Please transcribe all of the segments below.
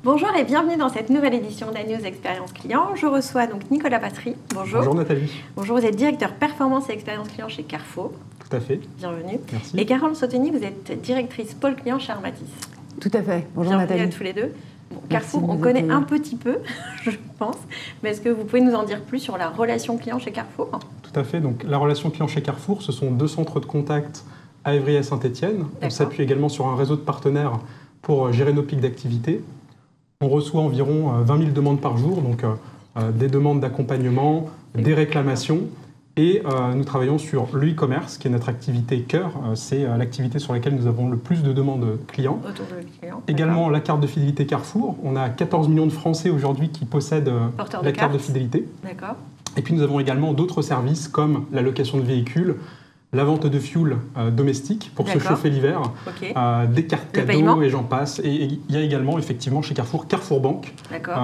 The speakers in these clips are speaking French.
Bonjour et bienvenue dans cette nouvelle édition d'Anews Expérience Client. Je reçois donc Nicolas Patry. Bonjour. Bonjour Nathalie. Bonjour, vous êtes directeur performance et expérience client chez Carrefour. Tout à fait. Bienvenue. Merci. Et Carole Sauteny, vous êtes directrice pôle client chez Armatis. Tout à fait. Bonjour Bienvenue Nathalie. à tous les deux. Bon, Merci Carrefour, de on nous connaît accueillir. un petit peu, je pense. Mais est-ce que vous pouvez nous en dire plus sur la relation client chez Carrefour? Tout à fait. Donc, la relation client chez Carrefour, ce sont 2 centres de contact à Évry et à Saint-Étienne. On D'accord. s'appuie également sur un réseau de partenaires pour gérer nos pics d'activité. On reçoit environ 20 000 demandes par jour, donc des demandes d'accompagnement, des réclamations. Et nous travaillons sur le e-commerce, qui est notre activité cœur. C'est l'activité sur laquelle nous avons le plus de demandes clients. Autour de client. Également la carte de fidélité Carrefour. On a 14 millions de Français aujourd'hui qui possèdent Porteur de la carte de carte. fidélité. D'accord. Et puis nous avons également d'autres services comme la location de véhicules, la vente de fuel domestique pour se D'accord. chauffer l'hiver, Ok. des cartes Le cadeaux paiement. et j'en passe. Et il y a également effectivement chez Carrefour, Carrefour Banque, D'accord.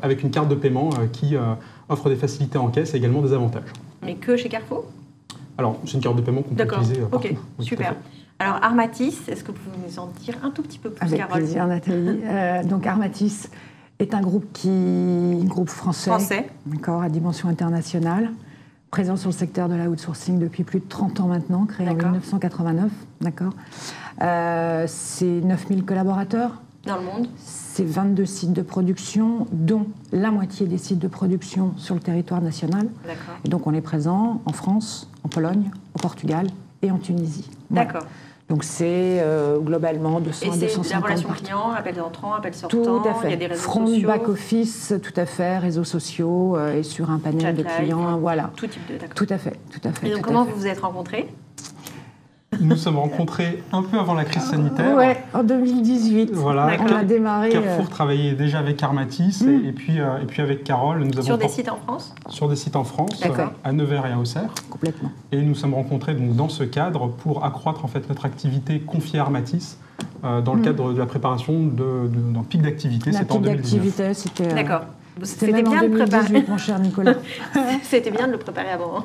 avec une carte de paiement qui offre des facilités en caisse et également des avantages. Mais que chez Carrefour? Alors c'est une carte de paiement qu'on peut D'accord. utiliser partout. Ok. Oui, tout à Super. fait. Alors Armatis, est-ce que vous pouvez nous en dire un tout petit peu plus, Avec Carole? plaisir Nathalie. Donc Armatis est un groupe français, d'accord, à dimension internationale, présent sur le secteur de la outsourcing depuis plus de 30 ans maintenant, créé en D'accord. 1989. D'accord. C'est 9000 collaborateurs, Dans le monde? c'est 22 sites de production, dont la moitié des sites de production sur le territoire national. D'accord. Et donc on est présent en France, en Pologne, au Portugal et en Tunisie. Voilà. D'accord. Donc c'est globalement 200 Et à c'est 250 la relation parties. client, appels entrants, appels Tout sortants, à fait. il y a des réseaux Front, sociaux, back-office, tout à fait, réseaux sociaux et sur un panel de Chat clients, live, voilà. tout type de... D'accord. Tout à fait, tout à fait. Et donc tout à comment fait. vous vous êtes rencontrés? Nous nous sommes rencontrés un peu avant la crise sanitaire. Ouais, en 2018. Voilà, On a démarré. Carrefour travaillait déjà avec Armatis et puis avec Carole, nous avons Sur des sites en France? sur des sites en France, D'accord. à Nevers et à Auxerre. Complètement. Et nous nous sommes rencontrés donc, dans ce cadre pour accroître en fait, notre activité confiée à Armatis dans le cadre de la préparation d'un pic d'activité. La C'était en petite 2019. activité, c'était. D'accord. C'était C'était même en bien de préparer. 2018, mon cher Nicolas. C'était bien de le préparer avant,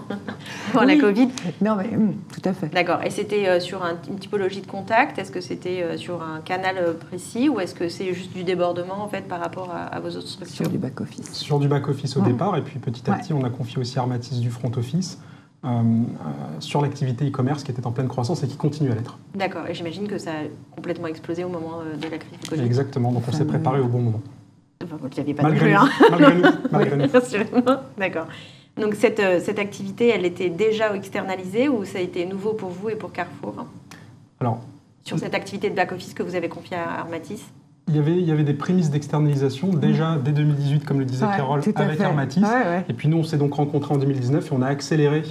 avant la Oui. Covid. Non, mais tout à fait. D'accord. Et c'était sur une typologie de contact? Est-ce que c'était sur un canal précis ou est-ce que c'est juste du débordement en fait par rapport à vos autres structures? Sur du back-office. Sur du back-office au Ouais. départ, et puis petit à Ouais. petit, on a confié aussi à Armatis du front-office sur l'activité e-commerce qui était en pleine croissance et qui continue à l'être. D'accord. Et j'imagine que ça a complètement explosé au moment de la crise du Covid. Exactement, donc on s'est préparé au bon moment. Enfin, vous ne l'aviez pas Malgré vu, nous, hein. malgré nous, malgré nous. Bien sûr. D'accord. Donc cette activité, elle était déjà externalisée ou ça a été nouveau pour vous et pour Carrefour Alors, sur cette activité de back-office que vous avez confiée à Armatis? il y avait des prémices d'externalisation déjà dès 2018, comme le disait Ouais, Carole, tout à avec fait. Armatis. Ouais, ouais. Et puis nous, on s'est donc rencontrés en 2019 et on a accéléré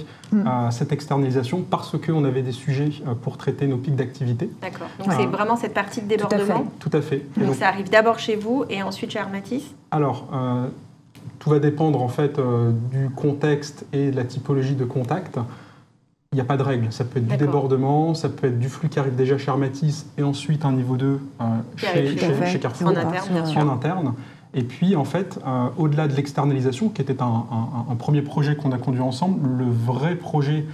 cette externalisation parce qu'on avait des sujets pour traiter nos pics d'activité. D'accord. Donc Ouais. c'est vraiment cette partie de Tout à fait. débordement? Tout à fait. Et Donc donc, ça arrive d'abord chez vous et ensuite chez Armatis? alors, tout va dépendre en fait du contexte et de la typologie de contact. Il n'y a pas de règle. Ça peut être du D'accord. débordement, ça peut être du flux qui arrive déjà chez Armatis et ensuite un niveau 2 Qui arrive chez Carrefour. En On part interne, sur- bien sûr. En interne. Et puis, en fait, au-delà de l'externalisation, qui était un premier projet qu'on a conduit ensemble, le vrai projet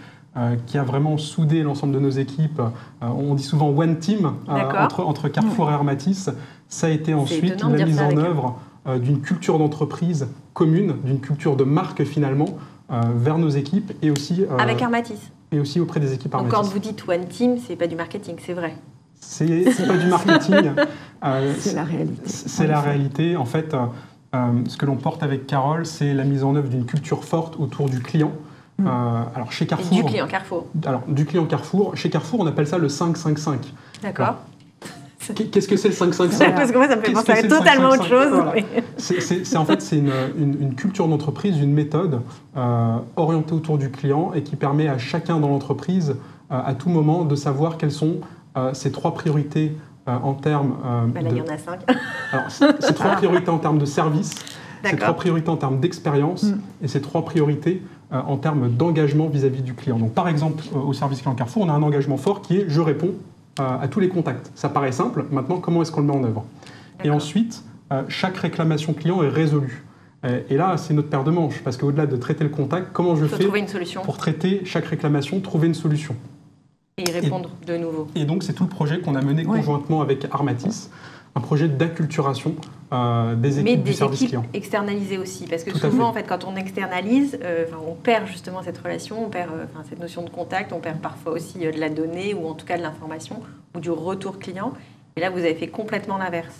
qui a vraiment soudé l'ensemble de nos équipes, on dit souvent one team D'accord. entre Carrefour et Armatis, ça a été ensuite étonnant de la dire mise ça en avec œuvre d'une culture d'entreprise commune, d'une culture de marque finalement, vers nos équipes et aussi auprès des équipes Donc Armatis. quand vous dites one team, c'est pas du marketing, c'est vrai. C'est pas du marketing. C'est la réalité. C'est la réalité. En fait, ce que l'on porte avec Carole, c'est la mise en œuvre d'une culture forte autour du client. Alors chez Et Carrefour, du client Carrefour. alors du client Carrefour, chez Carrefour, on appelle ça le 5-5-5. D'accord. Qu'est-ce que c'est le 5-5-5 Parce que moi, ça me fait Qu'est-ce penser que à c'est le totalement 5-5-5? autre chose. Voilà. mais- C'est en fait c'est une culture d'entreprise, une méthode orientée autour du client et qui permet à chacun dans l'entreprise à tout moment de savoir quelles sont ses 3 priorités en termes Bah là, il y de... en a 5. Alors, ces 3 priorités en termes de service, ces D'accord. 3 priorités en termes d'expérience et ces 3 priorités en termes d'engagement vis-à-vis du client. Donc, par exemple, au service client Carrefour, on a un engagement fort qui est « je réponds à tous les contacts ». Ça paraît simple. Maintenant, comment est-ce qu'on le met en œuvre? Et D'accord. ensuite, chaque réclamation client est résolue. Et là, c'est notre paire de manches, parce qu'au-delà de traiter le contact, comment je Il faut fais trouver une solution pour traiter chaque réclamation, trouver une solution? et y répondre de nouveau. Et donc, c'est tout le projet qu'on a mené Ouais. conjointement avec Armatis. un projet d'acculturation des équipes du service client. Mais des équipes externalisées aussi, parce que souvent, en fait, quand on externalise, on perd justement cette relation, on perd cette notion de contact, on perd parfois aussi de la donnée, ou en tout cas de l'information, ou du retour client. Et là, vous avez fait complètement l'inverse,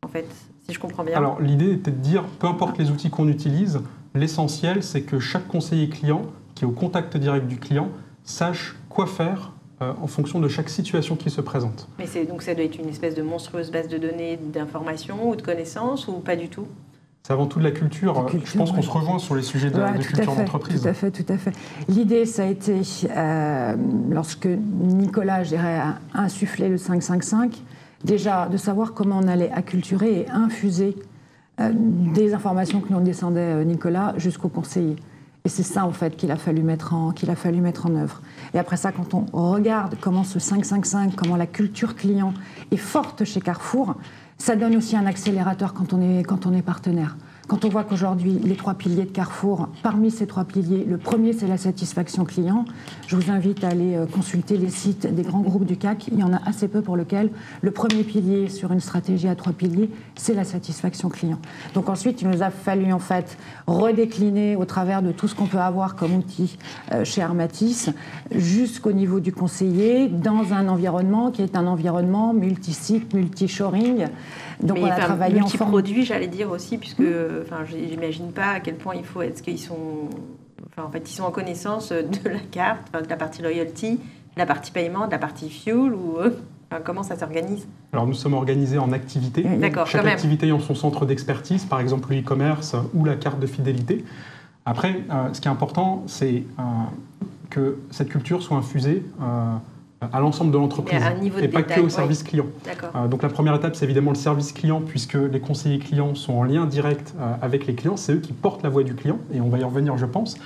en fait, si je comprends bien. Alors, l'idée était de dire, peu importe les outils qu'on utilise, l'essentiel, c'est que chaque conseiller client, qui est au contact direct du client, sache quoi faire en fonction de chaque situation qui se présente. Mais donc ça doit être une espèce de monstrueuse base de données d'informations ou de connaissances, ou pas du tout? C'est avant tout de la culture. Je pense qu'on se rejoint sur les sujets de culture d'entreprise. Tout à fait, tout à fait. L'idée, ça a été, lorsque Nicolas, je dirais, a insufflé le 5-5-5, déjà de savoir comment on allait acculturer et infuser des informations que nous descendait Nicolas jusqu'aux conseillers. Et c'est ça, en fait, qu'il a fallu mettre en œuvre. Et après ça, quand on regarde comment ce 5-5-5, comment la culture client est forte chez Carrefour, ça donne aussi un accélérateur quand on est partenaire. Quand on voit qu'aujourd'hui, les 3 piliers de Carrefour, parmi ces 3 piliers, le premier, c'est la satisfaction client. Je vous invite à aller consulter les sites des grands groupes du CAC. Il y en a assez peu pour lequel le premier pilier sur une stratégie à 3 piliers, c'est la satisfaction client. Donc ensuite, il nous a fallu en fait redécliner au travers de tout ce qu'on peut avoir comme outil chez Armatis, jusqu'au niveau du conseiller, dans un environnement qui est un environnement multi-site, multi-shoring. Donc mais on a travaillé multi-produits, j'allais dire aussi, puisque j'imagine pas à quel point il faut être, qu'ils sont, en fait, ils sont en connaissance de la carte, de la partie loyalty, de la partie paiement, de la partie fuel, ou comment ça s'organise? Alors nous sommes organisés en activités. D'accord, chaque activité ayant son centre d'expertise, par exemple le e-commerce ou la carte de fidélité. Après, ce qui est important, c'est que cette culture soit infusée à l'ensemble de l'entreprise et pas que au service client. Donc la première étape, c'est évidemment le service client, puisque les conseillers clients sont en lien direct avec les clients, c'est eux qui portent la voix du client, et on va y revenir, je pense.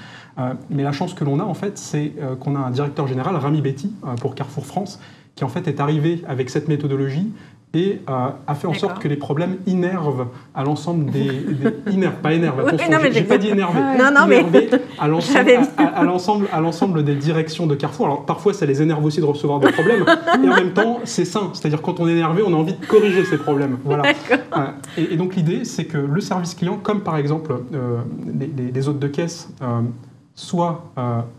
Mais la chance que l'on a, en fait, c'est qu'on a un directeur général, Rami Betty, pour Carrefour France, qui en fait est arrivé avec cette méthodologie et a fait en sorte que les problèmes innervent à l'ensemble pas énervent, attention, j'ai pas dit énerver, à l'ensemble des directions de Carrefour. Alors parfois ça les énerve aussi de recevoir des problèmes, et en même temps c'est sain, c'est-à-dire quand on est énervé, on a envie de corriger ces problèmes. Voilà. Et donc l'idée, c'est que le service client, comme par exemple les hôtes de caisse, soit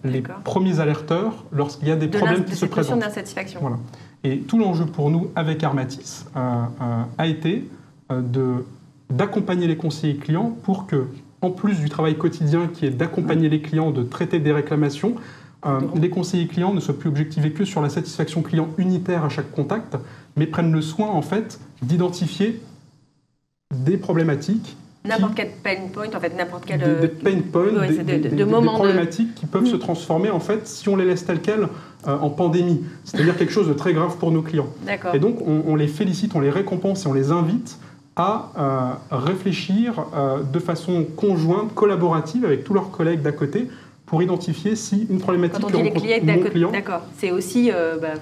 les premiers alerteurs lorsqu'il y a des problèmes qui se présentent. D'insatisfaction. Voilà. Et tout l'enjeu pour nous, avec Armatis, a été d'accompagner les conseillers clients pour que, en plus du travail quotidien qui est d'accompagner les clients, de traiter des réclamations, les conseillers clients ne soient plus objectivés que sur la satisfaction client unitaire à chaque contact, mais prennent le soin, en fait, d'identifier des problématiques. N'importe quel pain point, en fait, n'importe quel... Des pain points, des problématiques qui peuvent se transformer, en fait, si on les laisse telles quelles, en pandémie. C'est-à-dire quelque chose de très grave pour nos clients. Et donc, on les félicite, on les récompense et on les invite à réfléchir de façon conjointe, collaborative, avec tous leurs collègues d'à côté, pour identifier si une problématique que rencontre mon client... D'accord, c'est aussi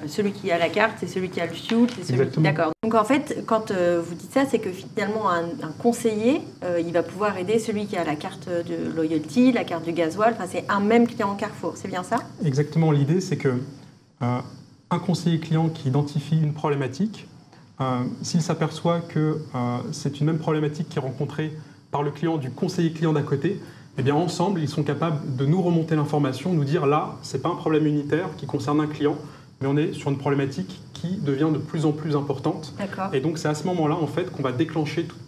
celui qui a la carte, c'est celui qui a le fuel, c'est celui qui... D'accord. Donc en fait, quand vous dites ça, c'est que finalement un conseiller, il va pouvoir aider celui qui a la carte de loyalty, la carte du gasoil, enfin c'est un même client Carrefour, c'est bien ça? Exactement, l'idée c'est que un conseiller client qui identifie une problématique, s'il s'aperçoit que c'est une même problématique qui est rencontrée par le client du conseiller client d'à côté, eh bien, ensemble, ils sont capables de nous remonter l'information, nous dire là, ce n'est pas un problème unitaire qui concerne un client, mais on est sur une problématique qui devient de plus en plus importante. Et donc, c'est à ce moment-là, en fait, qu'on va déclencher toute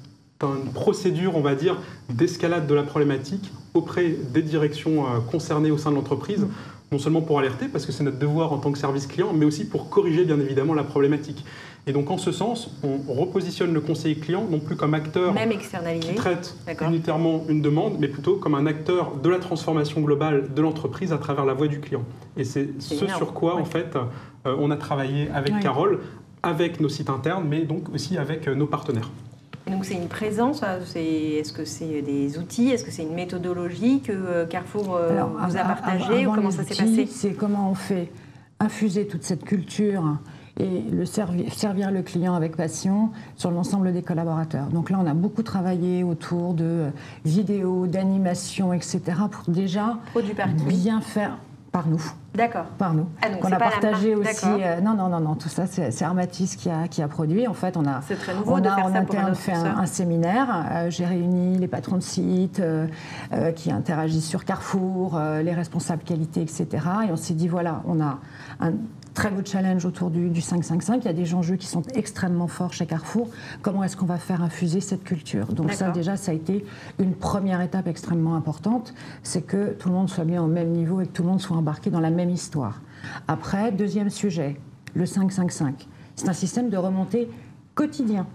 une procédure, on va dire, d'escalade de la problématique auprès des directions concernées au sein de l'entreprise, non seulement pour alerter, parce que c'est notre devoir en tant que service client, mais aussi pour corriger, bien évidemment, la problématique. Et donc, en ce sens, on repositionne le conseiller client non plus comme acteur qui traite unitairement une demande, mais plutôt comme un acteur de la transformation globale de l'entreprise à travers la voix du client. Et c'est ce sur quoi, en fait, on a travaillé avec Carole, avec nos sites internes, mais donc aussi avec nos partenaires. Et donc, c'est une présence, est-ce que c'est des outils, est-ce que c'est une méthodologie que Carrefour vous a partagée, ou comment ça s'est passé? C'est comment on fait infuser toute cette culture et servir le client avec passion sur l'ensemble des collaborateurs. Donc là, on a beaucoup travaillé autour de vidéos, d'animations, etc. pour déjà bien faire par nous. D'accord. Par nous. Ah, donc qu'on c'est a pas la partagé marque, aussi. Non, tout ça, c'est Armatis qui a produit. En fait, c'est très nouveau de faire en ça pour interne un fait autre un séminaire. J'ai réuni les patrons de sites qui interagissent sur Carrefour, les responsables qualité, etc. Et on s'est dit, voilà, on a un très beau challenge autour du 555. Il y a des enjeux qui sont extrêmement forts chez Carrefour. Comment est-ce qu'on va faire infuser cette culture? Donc ça, déjà, ça a été une première étape extrêmement importante. C'est que tout le monde soit bien au même niveau et que tout le monde soit embarqué dans la même histoire. Après, deuxième sujet, le 555. C'est un système de remontée quotidien.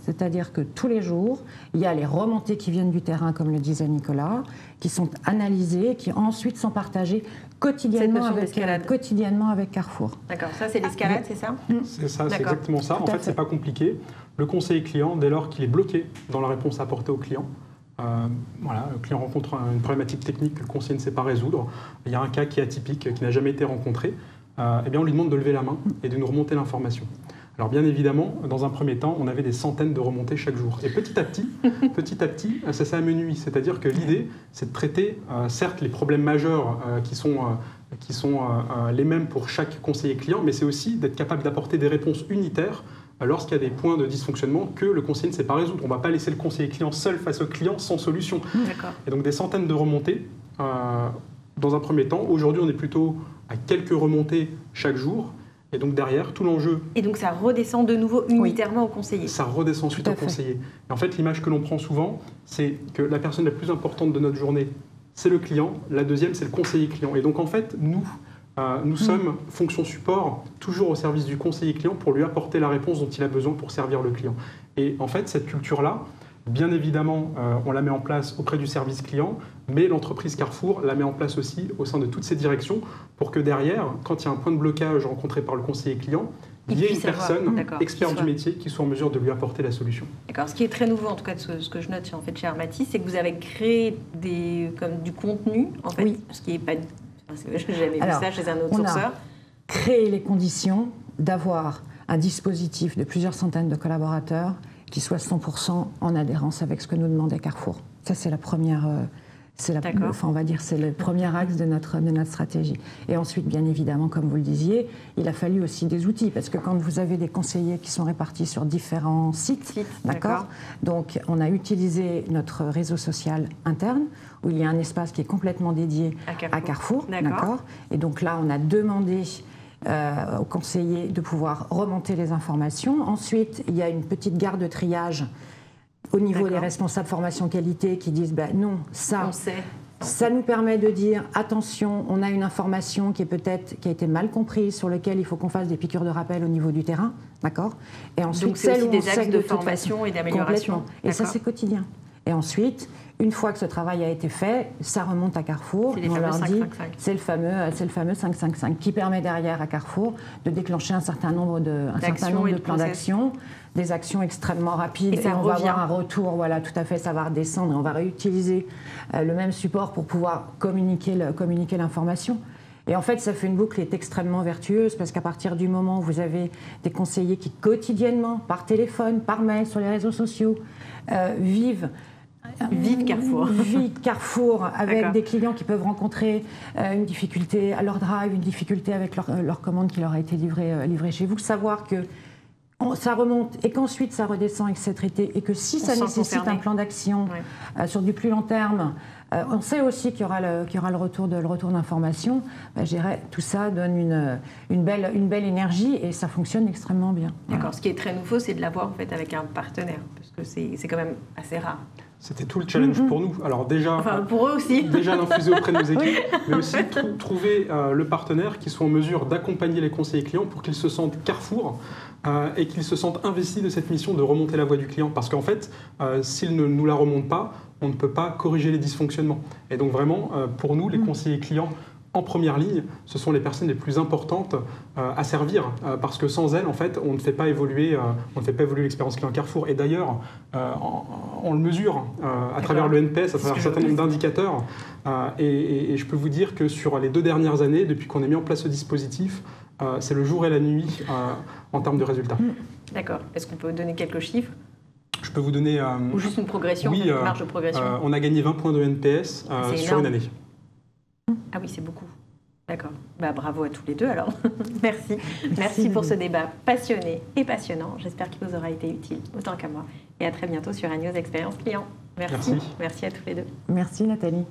C'est-à-dire que tous les jours, il y a les remontées qui viennent du terrain, comme le disait Nicolas, qui sont analysées, qui ensuite sont partagées quotidiennement avec Carrefour. D'accord, ça c'est l'escalade, c'est ça? C'est ça, c'est exactement ça. En fait, c'est pas compliqué. Le conseiller client, dès lors qu'il est bloqué dans la réponse apportée au client, le client rencontre une problématique technique que le conseiller ne sait pas résoudre, il y a un cas qui est atypique, qui n'a jamais été rencontré, eh bien on lui demande de lever la main et de nous remonter l'information. Alors bien évidemment, dans un premier temps, on avait des centaines de remontées chaque jour. Et petit à petit, ça s'est amenuisé. C'est-à-dire que l'idée, c'est de traiter, certes, les problèmes majeurs qui sont les mêmes pour chaque conseiller client, mais c'est aussi d'être capable d'apporter des réponses unitaires lorsqu'il y a des points de dysfonctionnement que le conseiller ne sait pas résoudre. On ne va pas laisser le conseiller client seul face au client sans solution. Et donc des centaines de remontées dans un premier temps. Aujourd'hui, on est plutôt à quelques remontées chaque jour. Et donc derrière, tout l'enjeu... Et donc ça redescend de nouveau unitairement au conseiller. Ça redescend ensuite au conseiller. Et en fait, l'image que l'on prend souvent, c'est que la personne la plus importante de notre journée, c'est le client. La deuxième, c'est le conseiller client. Et donc en fait, nous sommes fonction support, toujours au service du conseiller client pour lui apporter la réponse dont il a besoin pour servir le client. Et en fait, cette culture-là, bien évidemment, on la met en place auprès du service client, mais l'entreprise Carrefour la met en place aussi au sein de toutes ses directions pour que derrière, quand il y a un point de blocage rencontré par le conseiller client, il y ait une personne experte du métier qui soit en mesure de lui apporter la solution. D'accord. Ce qui est très nouveau, en tout cas, de ce que je note en fait, chez Armatis, c'est que vous avez créé du contenu, en fait, ce qui n'est pas... J'ai jamais vu ça chez un autre sourceur. Créer les conditions d'avoir un dispositif de plusieurs centaines de collaborateurs qui soit 100% en adhérence avec ce que nous demandait Carrefour. Ça, c'est la première... c'est le premier axe de notre stratégie. Et ensuite, bien évidemment, comme vous le disiez, il a fallu aussi des outils, parce que quand vous avez des conseillers qui sont répartis sur différents sites, d'accord. Donc, on a utilisé notre réseau social interne, où il y a un espace qui est complètement dédié à Carrefour, d'accord. Et donc là, on a demandé aux conseillers de pouvoir remonter les informations. Ensuite, il y a une petite gare de triage au niveau des responsables formation qualité qui disent non, ça nous permet de dire attention, on a une information qui a été mal comprise, sur laquelle il faut qu'on fasse des piqûres de rappel au niveau du terrain, d'accord. Et ensuite, donc c'est aussi des axes de formation et d'amélioration. Et ça, c'est quotidien. Et ensuite, une fois que ce travail a été fait, ça remonte à Carrefour. On leur dit, c'est le fameux 555 qui permet derrière à Carrefour de déclencher un certain nombre de plans d'action, des actions extrêmement rapides. Et on va avoir un retour, voilà, tout à fait, ça va redescendre et on va réutiliser le même support pour pouvoir communiquer l'information. Et en fait, ça fait une boucle qui est extrêmement vertueuse parce qu'à partir du moment où vous avez des conseillers qui quotidiennement, par téléphone, par mail, sur les réseaux sociaux, vivent Carrefour avec des clients qui peuvent rencontrer une difficulté à leur drive, une difficulté avec leur commande qui leur a été livrée chez vous. Savoir que ça remonte et qu'ensuite ça redescend et que c'est traité et que si ça nécessite un plan d'action sur du plus long terme, on sait aussi qu'il y aura le retour d'information. Je dirais, tout ça donne une belle énergie et ça fonctionne extrêmement bien. D'accord. Voilà. Ce qui est très nouveau, c'est de l'avoir en fait avec un partenaire parce que c'est quand même assez rare. C'était tout le challenge pour nous. Alors déjà, pour eux aussi. Déjà d'infuser auprès de nos équipes, mais aussi trouver le partenaire qui soit en mesure d'accompagner les conseillers clients pour qu'ils se sentent Carrefour et qu'ils se sentent investis de cette mission de remonter la voix du client. Parce qu'en fait, s'ils ne nous la remontent pas, on ne peut pas corriger les dysfonctionnements. Et donc vraiment, pour nous, les conseillers clients, en première ligne, ce sont les personnes les plus importantes à servir, parce que sans elles, en fait, on ne fait pas évoluer l'expérience client Carrefour. Et d'ailleurs, on le mesure à travers le NPS, à travers un certain nombre d'indicateurs. Et je peux vous dire que sur les 2 dernières années, depuis qu'on a mis en place ce dispositif, c'est le jour et la nuit en termes de résultats. D'accord. Est-ce qu'on peut donner quelques chiffres ? Je peux vous donner... Ou juste une progression, une marge de progression. On a gagné 20 points de NPS sur une année. Ah oui, c'est beaucoup. D'accord. Bravo à tous les deux alors. Merci. Merci pour ce débat passionné et passionnant. J'espère qu'il vous aura été utile autant qu'à moi. Et à très bientôt sur Agnews Expérience Client. Merci. Merci à tous les deux. Merci Nathalie.